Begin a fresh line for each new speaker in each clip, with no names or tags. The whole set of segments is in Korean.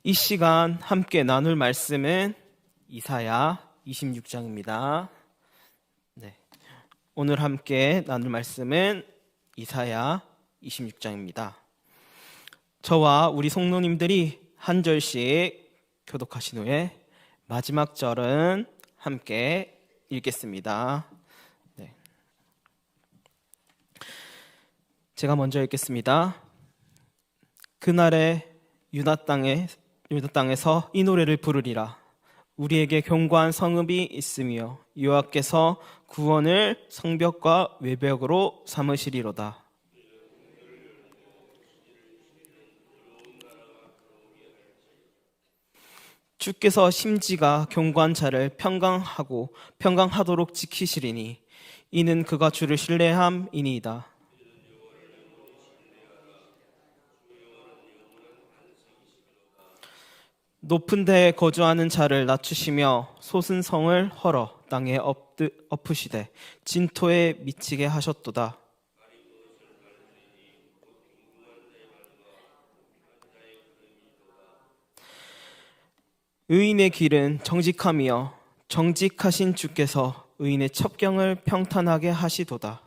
이 시간 함께 나눌 말씀은 이사야 26장입니다. 오늘 함께 나눌 말씀은 이사야 26장입니다. 저와 우리 성도님들이 한 절씩 교독하신 후에 마지막 절은 함께 읽겠습니다. 제가 먼저 읽겠습니다. 그날에 유다 땅에서 이 노래를 부르리라. 우리에게 견고한 성읍이 있으며 여호와께서 구원을 성벽과 외벽으로 삼으시리로다. 주께서 심지가 견고한 자를 평강하도록 지키시리니 이는 그가 주를 신뢰함이니이다. 높은 데에 거주하는 자를 낮추시며 솟은 성을 헐어 땅에 엎으시되 진토에 미치게 하셨도다. 의인의 길은 정직함이여 정직하신 주께서 의인의 첩경을 평탄하게 하시도다.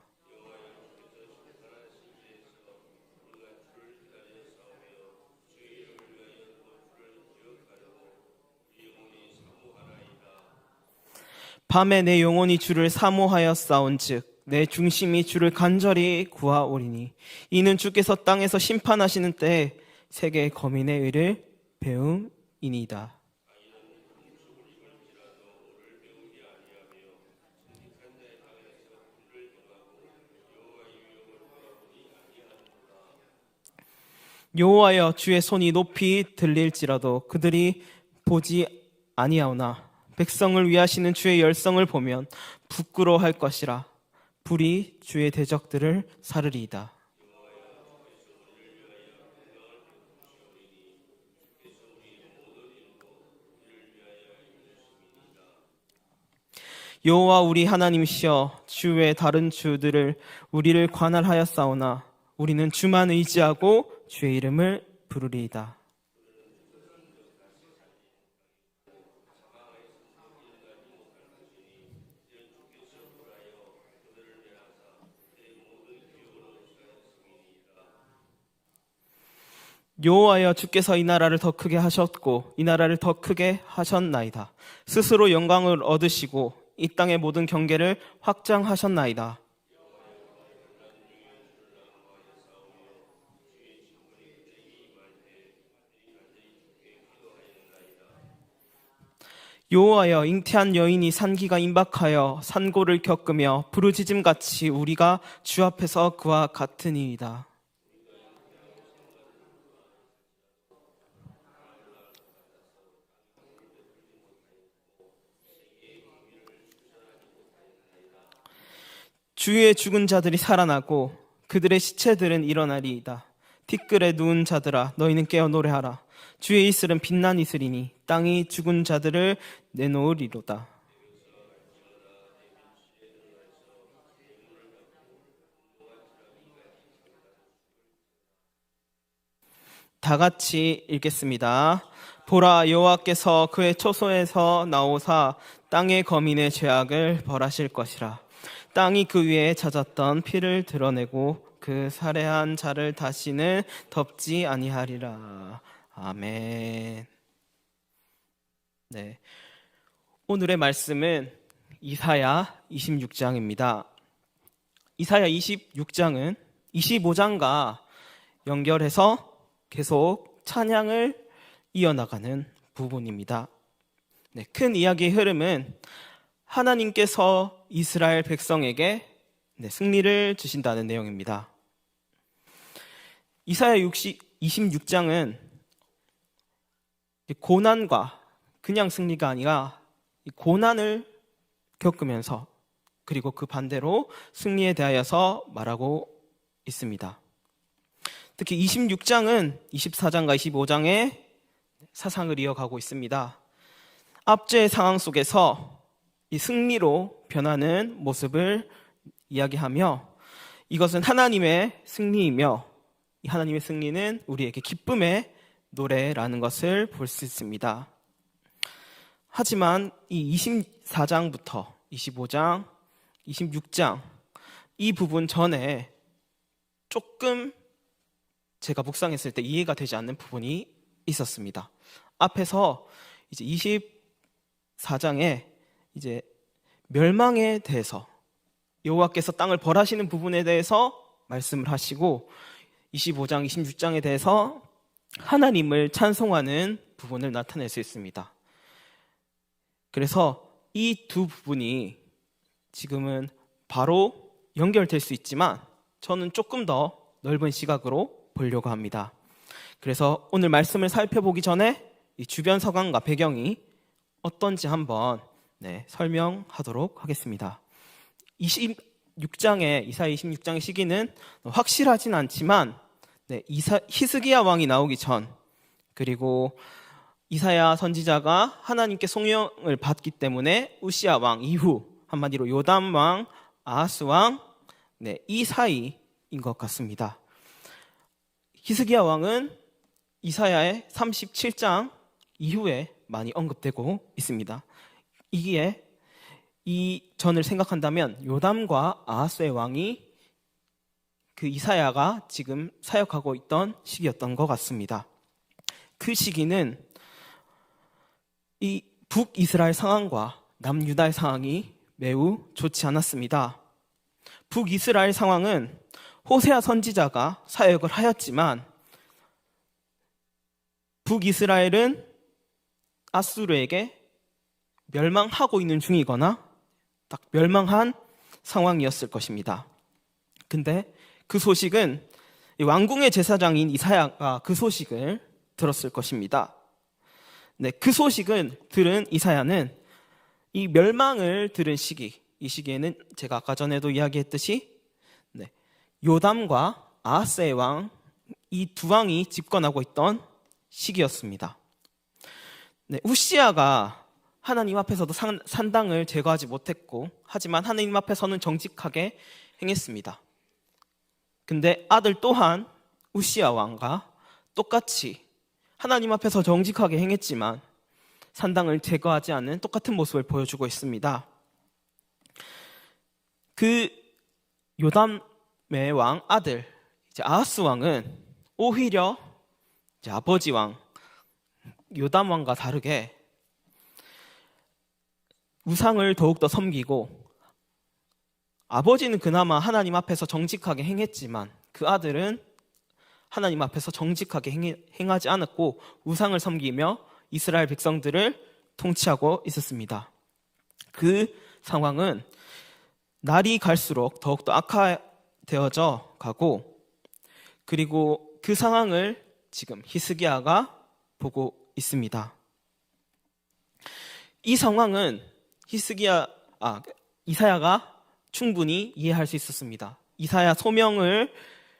밤에 내 영혼이 주를 사모하여 싸운즉 내 중심이 주를 간절히 구하오리니 이는 주께서 땅에서 심판하시는 때에 세계 거민의 의를 배움이니이다. 여호와여, 주의 손이 높이 들릴지라도 그들이 보지 아니하오나 백성을 위하시는 주의 열성을 보면 부끄러워할 것이라. 불이 주의 대적들을 사르리이다. 여호와 우리 하나님이시여, 주 외 다른 주들을 우리를 관할하였사오나 우리는 주만 의지하고 주의 이름을 부르리이다. 여호와여, 주께서 이 나라를 더 크게 하셨고 이 나라를 더 크게 하셨나이다. 스스로 영광을 얻으시고 이 땅의 모든 경계를 확장하셨나이다. 여호와여, 잉태한 여인이 산기가 임박하여 산고를 겪으며 부르짖음같이 우리가 주 앞에서 그와 같으니이다. 주의 죽은 자들이 살아나고 그들의 시체들은 일어나리이다. 티끌에 누운 자들아, 너희는 깨어 노래하라. 주의 이슬은 빛난 이슬이니 땅이 죽은 자들을 내놓으리로다. 다 같이 읽겠습니다. 보라, 여호와께서 그의 초소에서 나오사 땅의 거민의 죄악을 벌하실 것이라. 땅이 그 위에 찾았던 피를 드러내고 그 살해한 자를 다시는 덮지 아니하리라. 아멘. 오늘의 말씀은 이사야 26장입니다. 이사야 26장은 25장과 연결해서 계속 찬양을 이어나가는 부분입니다. 큰 이야기의 흐름은 하나님께서 이스라엘 백성에게 승리를 주신다는 내용입니다. 이사야 26장은 고난과 그냥 승리가 아니라 고난을 겪으면서 그리고 그 반대로 승리에 대하여서 말하고 있습니다. 특히 26장은 24장과 25장의 사상을 이어가고 있습니다. 앞제의 상황 속에서 이 승리로 변하는 모습을 이야기하며 이것은 하나님의 승리이며 이 하나님의 승리는 우리에게 기쁨의 노래라는 것을 볼 수 있습니다. 하지만 이 24장부터 25장, 26장 이 부분 전에 조금 제가 묵상했을 때 이해가 되지 않는 부분이 있었습니다. 앞에서 이제 24장에 이제 멸망에 대해서 여호와께서 땅을 벌하시는 부분에 대해서 말씀을 하시고 25장, 26장에 대해서 하나님을 찬송하는 부분을 나타낼 수 있습니다. 그래서 이 두 부분이 지금은 바로 연결될 수 있지만 저는 조금 더 넓은 시각으로 보려고 합니다. 그래서 오늘 말씀을 살펴보기 전에 이 주변 서강과 배경이 어떤지 한번 설명하도록 하겠습니다. 26장의 이사야 26장의 시기는 확실하진 않지만 히스기야 왕이 나오기 전, 그리고 이사야 선지자가 하나님께 송영을 받기 때문에 우시야 왕 이후, 한마디로 요담 왕, 아하스 왕, 이 사이인 것 같습니다. 히스기야 왕은 이사야의 37장 이후에 많이 언급되고 있습니다. 이기에 이 전을 생각한다면 요담과 아하스의 왕이 그 이사야가 지금 사역하고 있던 시기였던 것 같습니다. 그 시기는 이 북이스라엘 상황과 남유다의 상황이 매우 좋지 않았습니다. 북이스라엘 상황은 호세아 선지자가 사역을 하였지만 북이스라엘은 아수르에게 멸망하고 있는 중이거나 딱 멸망한 상황이었을 것입니다. 근데 그 소식은 왕궁의 제사장인 이사야가 그 소식을 들었을 것입니다. 그 소식을 들은 이사야는 이 멸망을 들은 시기, 이 시기에는 제가 아까 전에도 이야기했듯이 요담과 아하스의 왕, 이 두 왕이 집권하고 있던 시기였습니다. 우시야가 하나님 앞에서도 산당을 제거하지 못했고, 하지만 하나님 앞에서는 정직하게 행했습니다. 근데 아들 또한 우시야 왕과 똑같이 하나님 앞에서 정직하게 행했지만 산당을 제거하지 않는 똑같은 모습을 보여주고 있습니다. 그 요담의 왕 아들 아하스 왕은 오히려 아버지 왕 요담 왕과 다르게 우상을 더욱더 섬기고, 아버지는 그나마 하나님 앞에서 정직하게 행했지만 그 아들은 하나님 앞에서 정직하게 행하지 않았고 우상을 섬기며 이스라엘 백성들을 통치하고 있었습니다. 그 상황은 날이 갈수록 더욱더 악화되어져 가고, 그리고 그 상황을 지금 히스기야가 보고 있습니다. 이 상황은 이사야가 충분히 이해할 수 있었습니다. 이사야 소명을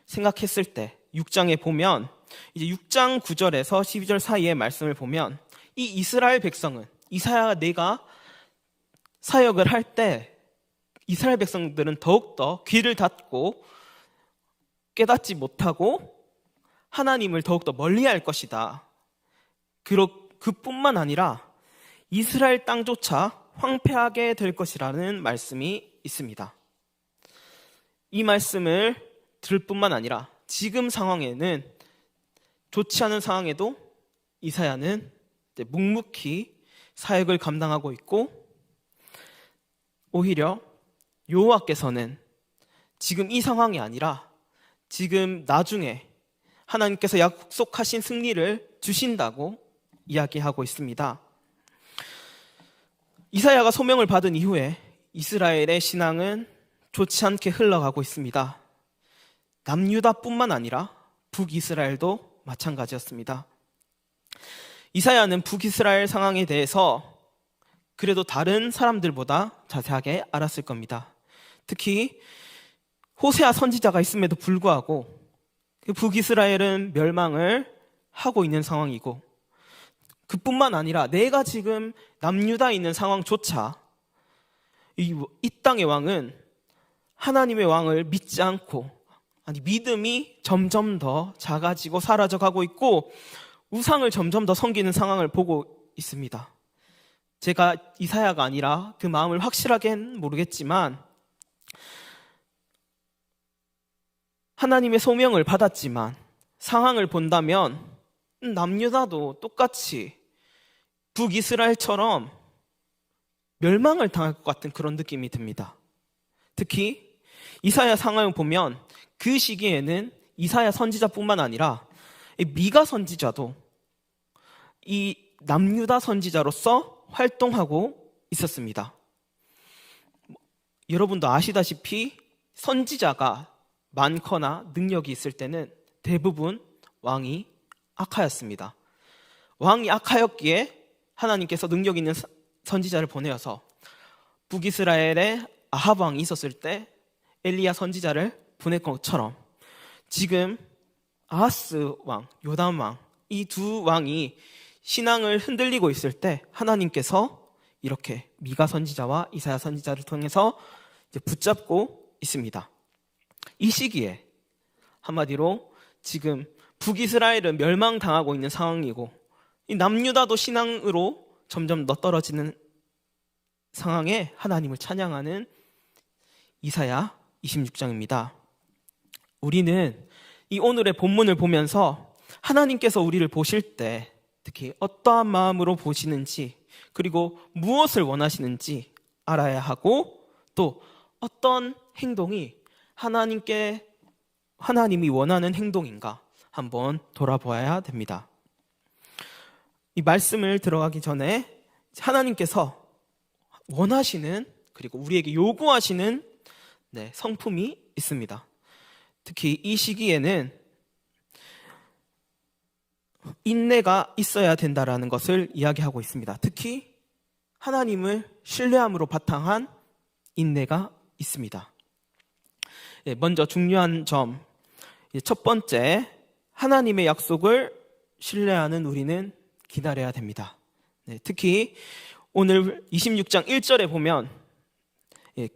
생각했을 때 6장에 보면 이제 6장 9절에서 12절 사이의 말씀을 보면 이 이스라엘 백성은 이사야 내가 사역을 할 때 이스라엘 백성들은 더욱더 귀를 닫고 깨닫지 못하고 하나님을 더욱더 멀리할 것이다. 그뿐만 아니라 이스라엘 땅조차 황폐하게 될 것이라는 말씀이 있습니다. 이 말씀을 들을 뿐만 아니라 지금 상황에는, 좋지 않은 상황에도 이사야는 묵묵히 사역을 감당하고 있고, 오히려 여호와께서는 지금 이 상황이 아니라 지금 나중에 하나님께서 약속하신 승리를 주신다고 이야기하고 있습니다. 이사야가 소명을 받은 이후에 이스라엘의 신앙은 좋지 않게 흘러가고 있습니다. 남유다뿐만 아니라 북이스라엘도 마찬가지였습니다. 이사야는 북이스라엘 상황에 대해서 그래도 다른 사람들보다 자세하게 알았을 겁니다. 특히 호세아 선지자가 있음에도 불구하고 북이스라엘은 멸망을 하고 있는 상황이고, 그뿐만 아니라 내가 지금 남유다에 있는 상황조차 이 땅의 왕은 하나님의 왕을 믿지 않고, 믿음이 점점 더 작아지고 사라져가고 있고, 우상을 점점 더 섬기는 상황을 보고 있습니다. 제가 이사야가 아니라 그 마음을 확실하게는 모르겠지만 하나님의 소명을 받았지만 상황을 본다면 남유다도 똑같이 북이스라엘처럼 멸망을 당할 것 같은 그런 느낌이 듭니다. 특히 이사야 상황을 보면 그 시기에는 이사야 선지자뿐만 아니라 미가 선지자도 이 남유다 선지자로서 활동하고 있었습니다. 여러분도 아시다시피 선지자가 많거나 능력이 있을 때는 대부분 왕이 악하였습니다. 왕이 악하였기에 하나님께서 능력 있는 선지자를 보내어서 북이스라엘에 아합 왕이 있었을 때 엘리야 선지자를 보낼 것처럼 지금 아하스 왕, 요담 왕, 이 두 왕이 신앙을 흔들리고 있을 때 하나님께서 이렇게 미가 선지자와 이사야 선지자를 통해서 이제 붙잡고 있습니다. 이 시기에 한마디로 지금 북이스라엘은 멸망당하고 있는 상황이고 이 남유다도 신앙으로 점점 더 떨어지는 상황에 하나님을 찬양하는 이사야 26장입니다. 우리는 이 오늘의 본문을 보면서 하나님께서 우리를 보실 때 특히 어떠한 마음으로 보시는지 그리고 무엇을 원하시는지 알아야 하고 또 어떤 행동이 하나님이 원하는 행동인가 한번 돌아보아야 됩니다. 이 말씀을 들어가기 전에 하나님께서 원하시는 그리고 우리에게 요구하시는 성품이 있습니다. 특히 이 시기에는 인내가 있어야 된다라는 것을 이야기하고 있습니다. 특히 하나님을 신뢰함으로 바탕한 인내가 있습니다. 먼저 중요한 점, 첫 번째, 하나님의 약속을 신뢰하는 우리는 기다려야 됩니다. 특히 오늘 26장 1절에 보면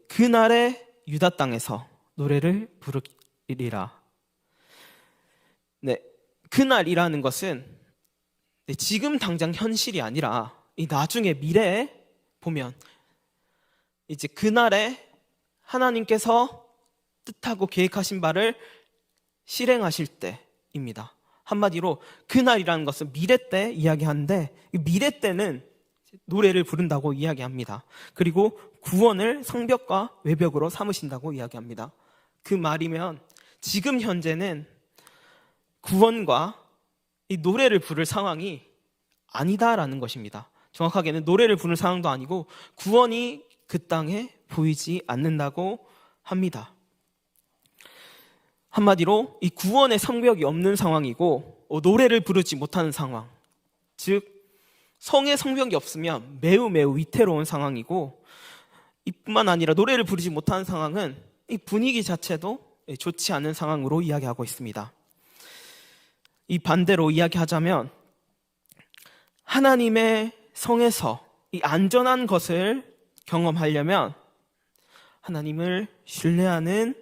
그날의 유다 땅에서 노래를 부르리라. 그날이라는 것은 지금 당장 현실이 아니라 이 나중에 미래에 보면 이제 그날에 하나님께서 뜻하고 계획하신 바를 실행하실 때입니다. 한마디로 그날이라는 것은 미래 때 이야기하는데 미래 때는 노래를 부른다고 이야기합니다. 그리고 구원을 성벽과 외벽으로 삼으신다고 이야기합니다. 그 말이면 지금 현재는 구원과 이 노래를 부를 상황이 아니다라는 것입니다. 정확하게는 노래를 부를 상황도 아니고 구원이 그 땅에 보이지 않는다고 합니다. 한마디로 이 구원의 성벽이 없는 상황이고 노래를 부르지 못하는 상황, 즉 성의 성벽이 없으면 매우 위태로운 상황이고 이뿐만 아니라 노래를 부르지 못하는 상황은 이 분위기 자체도 좋지 않은 상황으로 이야기하고 있습니다. 이 반대로 이야기하자면 하나님의 성에서 이 안전한 것을 경험하려면 하나님을 신뢰하는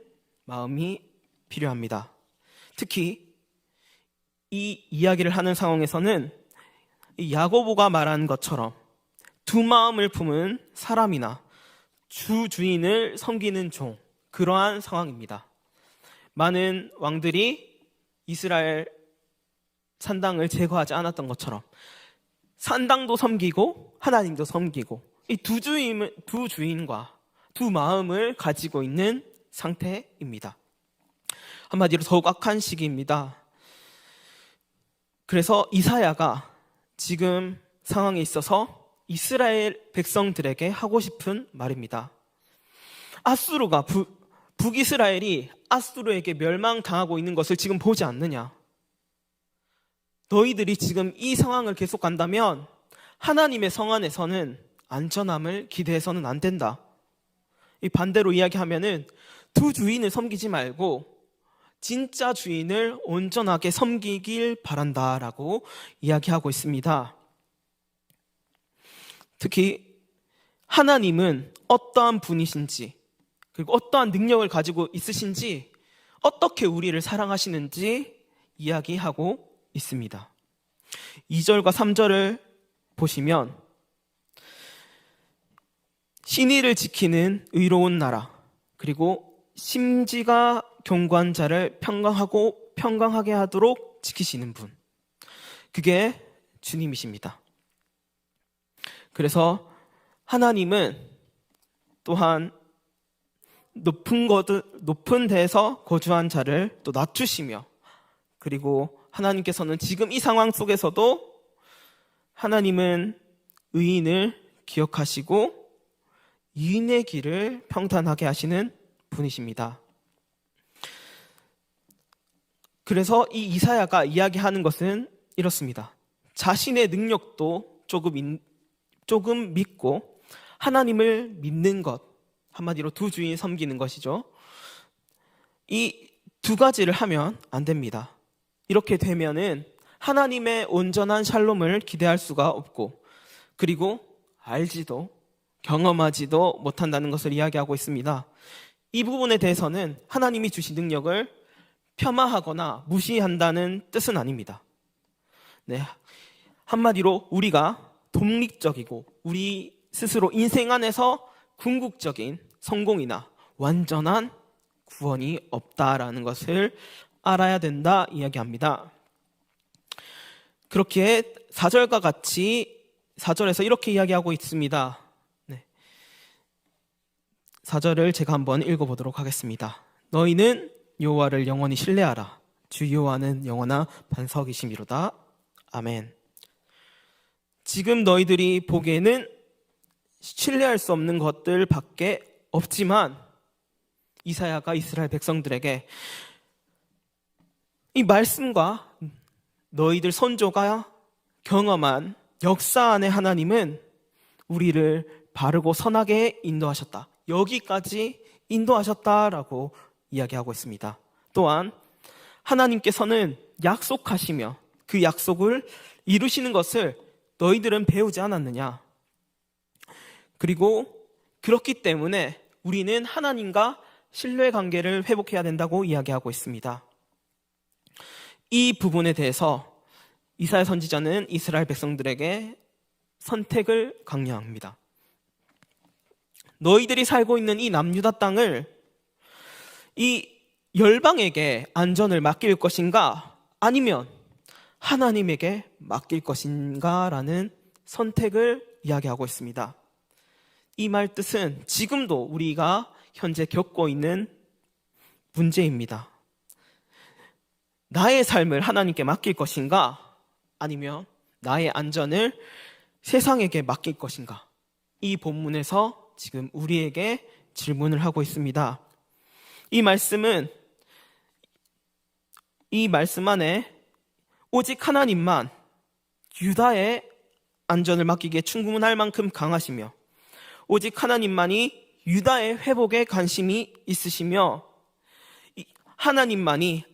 마음이 필요합니다. 특히 이 이야기를 하는 상황에서는 이 야고보가 말한 것처럼 두 마음을 품은 사람이나 주인을 섬기는 종, 그러한 상황입니다. 많은 왕들이 이스라엘 산당을 제거하지 않았던 것처럼 산당도 섬기고 하나님도 섬기고 이 두 주인과 두 마음을 가지고 있는 상태입니다. 한마디로 더욱 악한 시기입니다. 그래서 이사야가 지금 상황에 있어서 이스라엘 백성들에게 하고 싶은 말입니다. 아수르가 북이스라엘이 아수르에게 멸망당하고 있는 것을 지금 보지 않느냐? 너희들이 지금 이 상황을 계속 간다면 하나님의 성 안에서는 안전함을 기대해서는 안 된다. 이 반대로 이야기하면은 두 주인을 섬기지 말고 진짜 주인을 온전하게 섬기길 바란다라고 이야기하고 있습니다. 특히 하나님은 어떠한 분이신지 그리고 어떠한 능력을 가지고 있으신지 어떻게 우리를 사랑하시는지 이야기하고 있습니다. 2절과 3절을 보시면 신의를 지키는 의로운 나라, 그리고 심지가 견고한 자를 평강하게 하도록 지키시는 분, 그게 주님이십니다. 그래서 하나님은 또한 높은 데에서 거주한 자를 또 낮추시며, 그리고 하나님께서는 지금 이 상황 속에서도 하나님은 의인을 기억하시고 이인의 길을 평탄하게 하시는 분이십니다. 그래서 이 이사야가 이야기하는 것은 이렇습니다. 자신의 능력도 조금 믿고 하나님을 믿는 것, 한마디로 두 주인 섬기는 것이죠. 이 두 가지를 하면 안 됩니다. 이렇게 되면은 하나님의 온전한 샬롬을 기대할 수가 없고, 그리고 알지도 경험하지도 못한다는 것을 이야기하고 있습니다. 이 부분에 대해서는 하나님이 주신 능력을 폄하하거나 무시한다는 뜻은 아닙니다. 네, 한마디로 우리가 독립적이고 우리 스스로 인생 안에서 궁극적인 성공이나 완전한 구원이 없다라는 것을 알아야 된다 이야기합니다. 그렇게 4절과 같이 4절에서 이렇게 이야기하고 있습니다. 네. 4절을 제가 한번 읽어보도록 하겠습니다. 너희는 여호와를 영원히 신뢰하라. 주 여호와는 영원한 반석이심이로다. 아멘. 지금 너희들이 보기에는 신뢰할 수 없는 것들밖에 없지만 이사야가 이스라엘 백성들에게 이 말씀과 너희들 선조가 경험한 역사 안에 하나님은 우리를 바르고 선하게 인도하셨다. 여기까지 인도하셨다라고 이야기하고 있습니다. 또한 하나님께서는 약속하시며 그 약속을 이루시는 것을 너희들은 배우지 않았느냐. 그리고 그렇기 때문에 우리는 하나님과 신뢰관계를 회복해야 된다고 이야기하고 있습니다. 이 부분에 대해서 이사야 선지자는 이스라엘 백성들에게 선택을 강요합니다. 너희들이 살고 있는 이 남유다 땅을 이 열방에게 안전을 맡길 것인가, 아니면 하나님에게 맡길 것인가 라는 선택을 이야기하고 있습니다. 이 말 뜻은 지금도 우리가 현재 겪고 있는 문제입니다. 나의 삶을 하나님께 맡길 것인가, 아니면 나의 안전을 세상에게 맡길 것인가. 이 본문에서 지금 우리에게 질문을 하고 있습니다. 이 말씀 안에 오직 하나님만 유다의 안전을 맡기기에 충분할 만큼 강하시며, 오직 하나님만이 유다의 회복에 관심이 있으시며, 하나님만이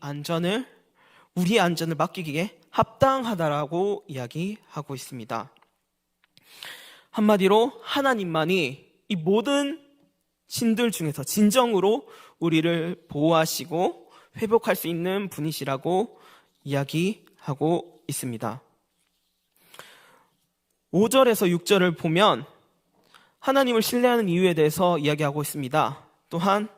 우리의 안전을 맡기기에 합당하다라고 이야기하고 있습니다. 한마디로 하나님만이 이 모든 신들 중에서 진정으로 우리를 보호하시고 회복할 수 있는 분이시라고 이야기하고 있습니다. 5절에서 6절을 보면 하나님을 신뢰하는 이유에 대해서 이야기하고 있습니다. 또한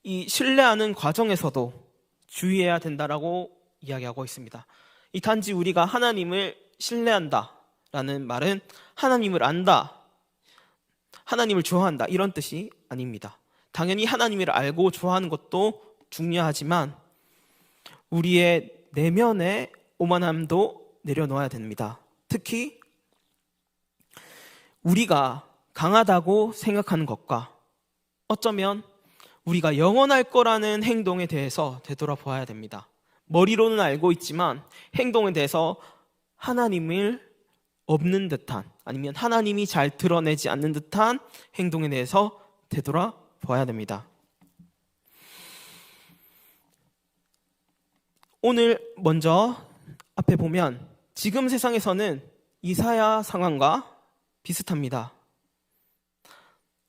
이 신뢰하는 과정에서도 주의해야 된다라고 이야기하고 있습니다. 이 단지 우리가 하나님을 신뢰한다라는 말은 하나님을 안다, 하나님을 좋아한다 이런 뜻이 아닙니다. 당연히 하나님을 알고 좋아하는 것도 중요하지만 우리의 내면의 오만함도 내려놓아야 됩니다. 특히 우리가 강하다고 생각하는 것과 어쩌면 우리가 영원할 거라는 행동에 대해서 되돌아보아야 됩니다. 머리로는 알고 있지만 행동에 대해서 하나님을 없는 듯한, 아니면 하나님이 잘 드러내지 않는 듯한 행동에 대해서 되돌아보아야 됩니다. 오늘 먼저 앞에 보면 지금 세상에서는 이사야 상황과 비슷합니다.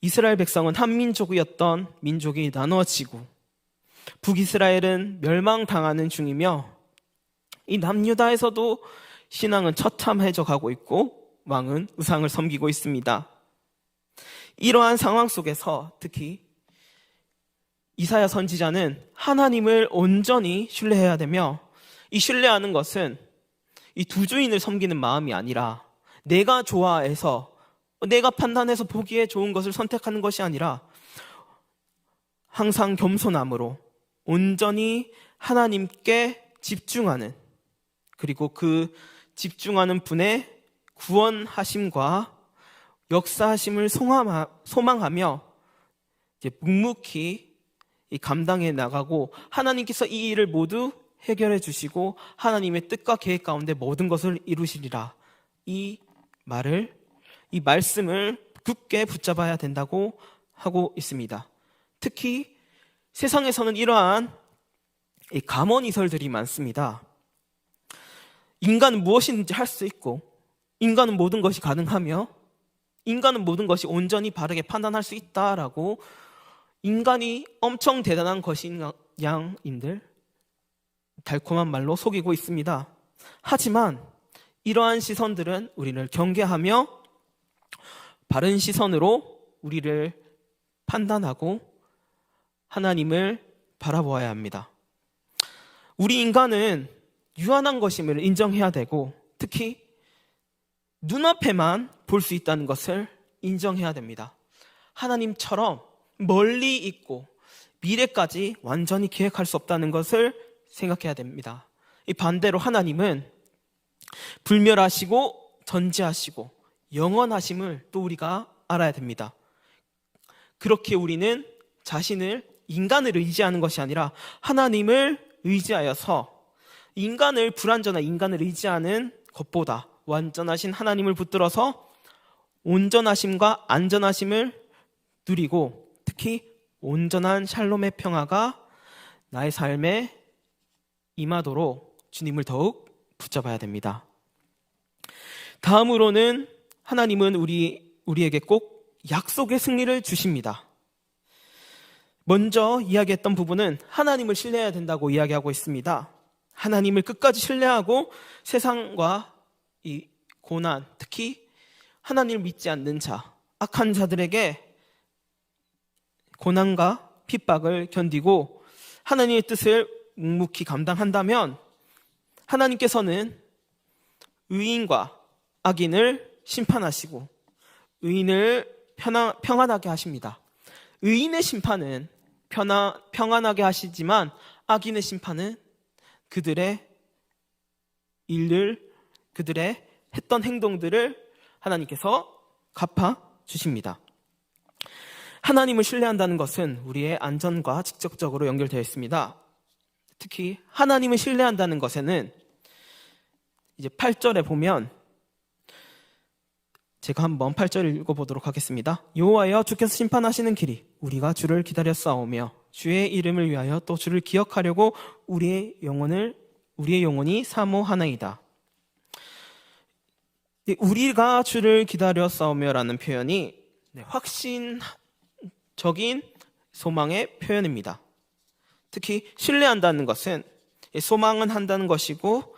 이스라엘 백성은 한 민족이었던 민족이 나눠지고 북이스라엘은 멸망당하는 중이며 이 남유다에서도 신앙은 처참해져 가고 있고 왕은 우상을 섬기고 있습니다. 이러한 상황 속에서 특히 이사야 선지자는 하나님을 온전히 신뢰해야 되며, 이 신뢰하는 것은 이 두 주인을 섬기는 마음이 아니라 내가 좋아해서 내가 판단해서 보기에 좋은 것을 선택하는 것이 아니라 항상 겸손함으로 온전히 하나님께 집중하는, 그리고 그 집중하는 분의 구원하심과 역사하심을 소망하며 이제 묵묵히 감당해 나가고, 하나님께서 이 일을 모두 해결해 주시고 하나님의 뜻과 계획 가운데 모든 것을 이루시리라, 이 말씀을 굳게 붙잡아야 된다고 하고 있습니다. 특히 세상에서는 이러한 감언이설들이 많습니다. 인간은 무엇이든지 할 수 있고, 인간은 모든 것이 가능하며, 인간은 모든 것이 온전히 바르게 판단할 수 있다라고 인간이 엄청 대단한 것인 양인들 달콤한 말로 속이고 있습니다. 하지만 이러한 시선들은 우리를 경계하며 바른 시선으로 우리를 판단하고 하나님을 바라보아야 합니다. 우리 인간은 유한한 것임을 인정해야 되고, 특히 눈앞에만 볼 수 있다는 것을 인정해야 됩니다. 하나님처럼 멀리 있고 미래까지 완전히 계획할 수 없다는 것을 생각해야 됩니다. 이 반대로 하나님은 불멸하시고 전지하시고 영원하심을 또 우리가 알아야 됩니다. 그렇게 우리는 자신을, 인간을 의지하는 것이 아니라 하나님을 의지하여서 불완전한 인간을 의지하는 것보다 완전하신 하나님을 붙들어서 온전하심과 안전하심을 누리고, 특히 온전한 샬롬의 평화가 나의 삶에 임하도록 주님을 더욱 붙잡아야 됩니다. 다음으로는 하나님은 우리에게 꼭 약속의 승리를 주십니다. 먼저 이야기했던 부분은 하나님을 신뢰해야 된다고 이야기하고 있습니다. 하나님을 끝까지 신뢰하고 세상과 이 고난, 특히 하나님을 믿지 않는 자, 악한 자들에게 고난과 핍박을 견디고 하나님의 뜻을 묵묵히 감당한다면 하나님께서는 의인과 악인을 심판하시고 의인을 평안하게 하십니다. 의인의 심판은 평안하게 하시지만 악인의 심판은 그들의 일을, 그들의 했던 행동들을 하나님께서 갚아 주십니다. 하나님을 신뢰한다는 것은 우리의 안전과 직접적으로 연결되어 있습니다. 특히 하나님을 신뢰한다는 것에는 이제 8절에 보면, 제가 한번 8절을 읽어보도록 하겠습니다. 여호와여, 주께서 심판하시는 길이 우리가 주를 기다렸사오며 주의 이름을 위하여 또 주를 기억하려고 우리의 영혼이 사모하나이다. 우리가 주를 기다렸사오며라는 표현이 확신적인 소망의 표현입니다. 특히 신뢰한다는 것은 소망은 한다는 것이고,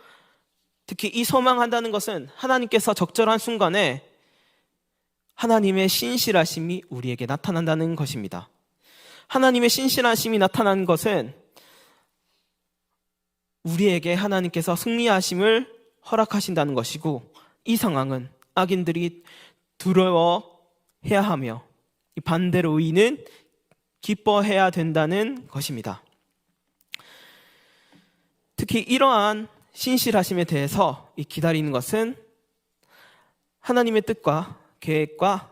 특히 이 소망한다는 것은 하나님께서 적절한 순간에 하나님의 신실하심이 우리에게 나타난다는 것입니다. 하나님의 신실하심이 나타나는 것은 우리에게 하나님께서 승리하심을 허락하신다는 것이고, 이 상황은 악인들이 두려워해야 하며 반대로 의인은 기뻐해야 된다는 것입니다. 특히 이러한 신실하심에 대해서 기다리는 것은 하나님의 뜻과 계획과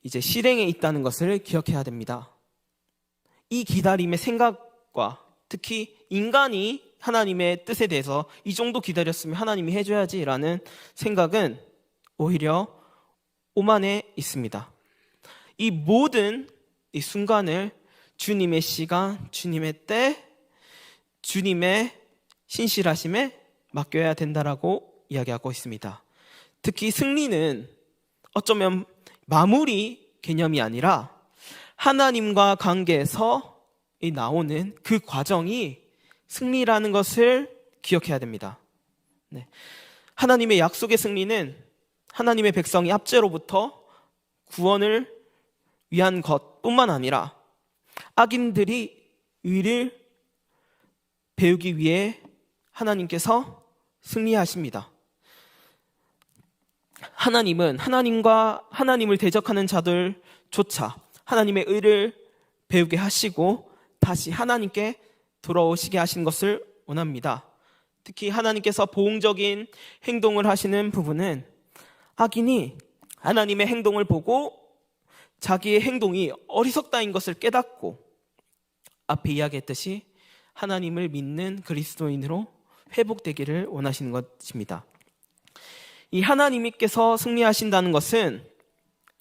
이제 실행에 있다는 것을 기억해야 됩니다. 이 기다림의 생각과 특히 인간이 하나님의 뜻에 대해서 이 정도 기다렸으면 하나님이 해줘야지라는 생각은 오히려 오만에 있습니다. 이 모든 이 순간을 주님의 시간, 주님의 때, 주님의 신실하심에 맡겨야 된다라고 이야기하고 있습니다. 특히 승리는 어쩌면 마무리 개념이 아니라 하나님과 관계에서 나오는 그 과정이 승리라는 것을 기억해야 됩니다. 하나님의 약속의 승리는 하나님의 백성이 압제로부터 구원을 위한 것뿐만 아니라 악인들이 의를 배우기 위해 하나님께서 승리하십니다. 하나님은 하나님을 대적하는 자들조차 하나님의 의를 배우게 하시고 다시 하나님께 돌아오시게 하신 것을 원합니다. 특히 하나님께서 보응적인 행동을 하시는 부분은 악인이 하나님의 행동을 보고 자기의 행동이 어리석다인 것을 깨닫고 앞에 이야기했듯이 하나님을 믿는 그리스도인으로 회복되기를 원하시는 것입니다. 이 하나님께서 승리하신다는 것은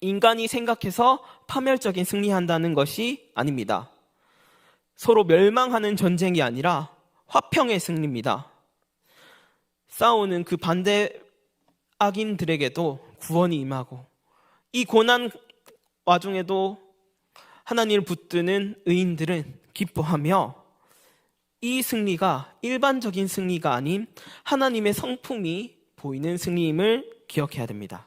인간이 생각해서 파멸적인 승리한다는 것이 아닙니다. 서로 멸망하는 전쟁이 아니라 화평의 승리입니다. 싸우는 그 반대 악인들에게도 구원이 임하고 이 고난 와중에도 하나님을 붙드는 의인들은 기뻐하며 이 승리가 일반적인 승리가 아닌 하나님의 성품이 보이는 승리임을 기억해야 됩니다.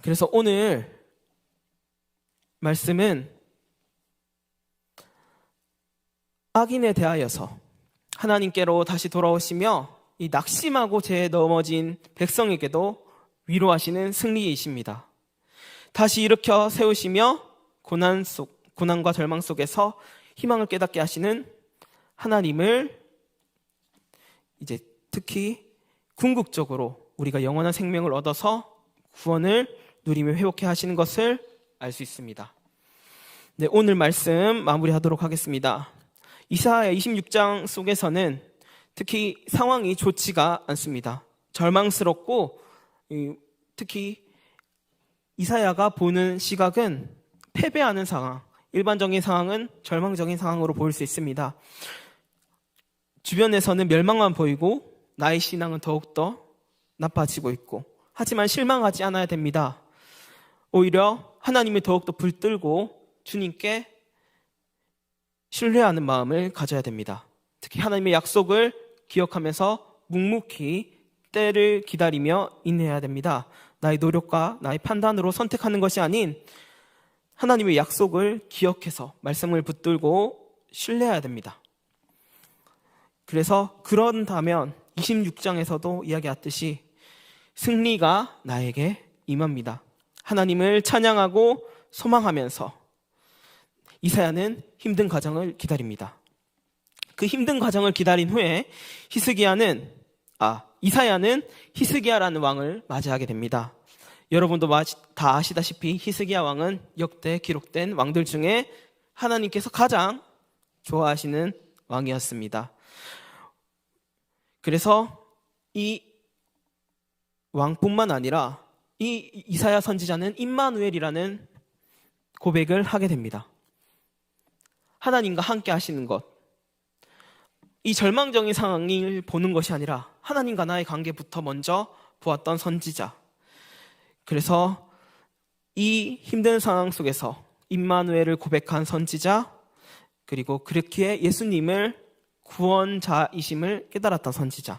그래서 오늘 말씀은 악인에 대하여서 하나님께로 다시 돌아오시며 이 낙심하고 죄에 넘어진 백성에게도 위로하시는 승리이십니다. 다시 일으켜 세우시며 고난과 절망 속에서 희망을 깨닫게 하시는 하나님을 이제 특히 궁극적으로 우리가 영원한 생명을 얻어서 구원을 누리며 회복해 하시는 것을 알 수 있습니다. 네, 오늘 말씀 마무리하도록 하겠습니다. 이사야 26장 속에서는 특히 상황이 좋지가 않습니다. 절망스럽고 특히 이사야가 보는 시각은 패배하는 상황, 일반적인 상황은 절망적인 상황으로 보일 수 있습니다. 주변에서는 멸망만 보이고 나의 신앙은 더욱더 나빠지고 있고, 하지만 실망하지 않아야 됩니다. 오히려 하나님이 더욱더 붙들고 주님께 신뢰하는 마음을 가져야 됩니다. 특히 하나님의 약속을 기억하면서 묵묵히 때를 기다리며 인내해야 됩니다. 나의 노력과 나의 판단으로 선택하는 것이 아닌 하나님의 약속을 기억해서 말씀을 붙들고 신뢰해야 됩니다. 그래서 그런다면 26장에서도 이야기했듯이 승리가 나에게 임합니다. 하나님을 찬양하고 소망하면서 이사야는 힘든 과정을 기다립니다. 그 힘든 과정을 기다린 후에 이사야는 히스기야라는 왕을 맞이하게 됩니다. 여러분도 다 아시다시피 히스기야 왕은 역대 기록된 왕들 중에 하나님께서 가장 좋아하시는 왕이었습니다. 그래서 이 왕뿐만 아니라 이 이사야 선지자는 임마누엘이라는 고백을 하게 됩니다. 하나님과 함께 하시는 것, 이 절망적인 상황을 보는 것이 아니라 하나님과 나의 관계부터 먼저 보았던 선지자. 그래서 이 힘든 상황 속에서 임마누엘을 고백한 선지자, 그리고 그렇기에 예수님을 구원자이심을 깨달았던 선지자.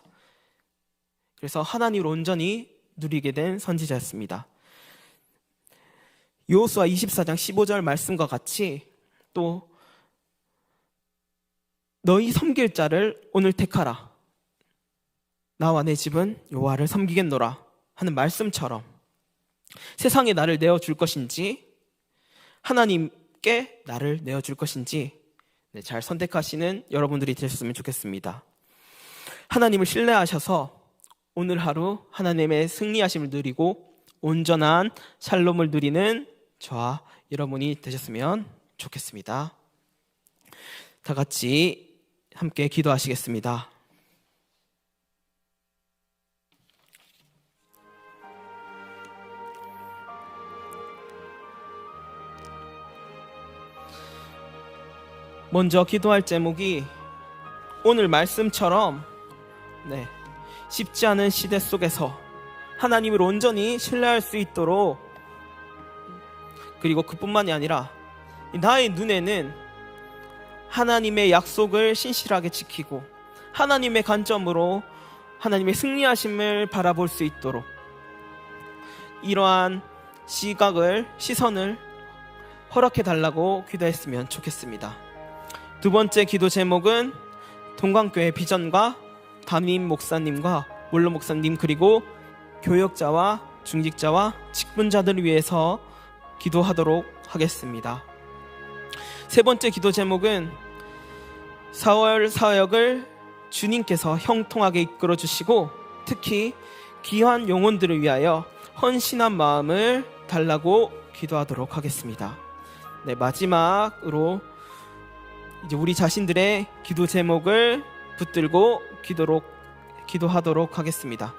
그래서 하나님을 온전히 누리게 된 선지자였습니다. 여호수아 24장 15절 말씀과 같이 또 너희 섬길 자를 오늘 택하라. 나와 내 집은 여호와를 섬기겠노라 하는 말씀처럼 세상에 나를 내어줄 것인지 하나님께 나를 내어줄 것인지 잘 선택하시는 여러분들이 되셨으면 좋겠습니다. 하나님을 신뢰하셔서 오늘 하루 하나님의 승리하심을 누리고 온전한 샬롬을 누리는 저와 여러분이 되셨으면 좋겠습니다. 다 같이 함께 기도하시겠습니다. 먼저 기도할 제목이 오늘 말씀처럼 쉽지 않은 시대 속에서 하나님을 온전히 신뢰할 수 있도록, 그리고 그뿐만이 아니라 나의 눈에는 하나님의 약속을 신실하게 지키고 하나님의 관점으로 하나님의 승리하심을 바라볼 수 있도록 이러한 시선을 허락해 달라고 기도했으면 좋겠습니다. 두 번째 기도 제목은 동광교회 비전과 담임 목사님과 원로 목사님 그리고 교역자와 중직자와 직분자들을 위해서 기도하도록 하겠습니다. 세 번째 기도 제목은 4월 사역을 주님께서 형통하게 이끌어 주시고 특히 귀한 영혼들을 위하여 헌신한 마음을 달라고 기도하도록 하겠습니다. 네, 마지막으로 이제 우리 자신들의 기도 제목을 붙들고 기도하도록 하겠습니다.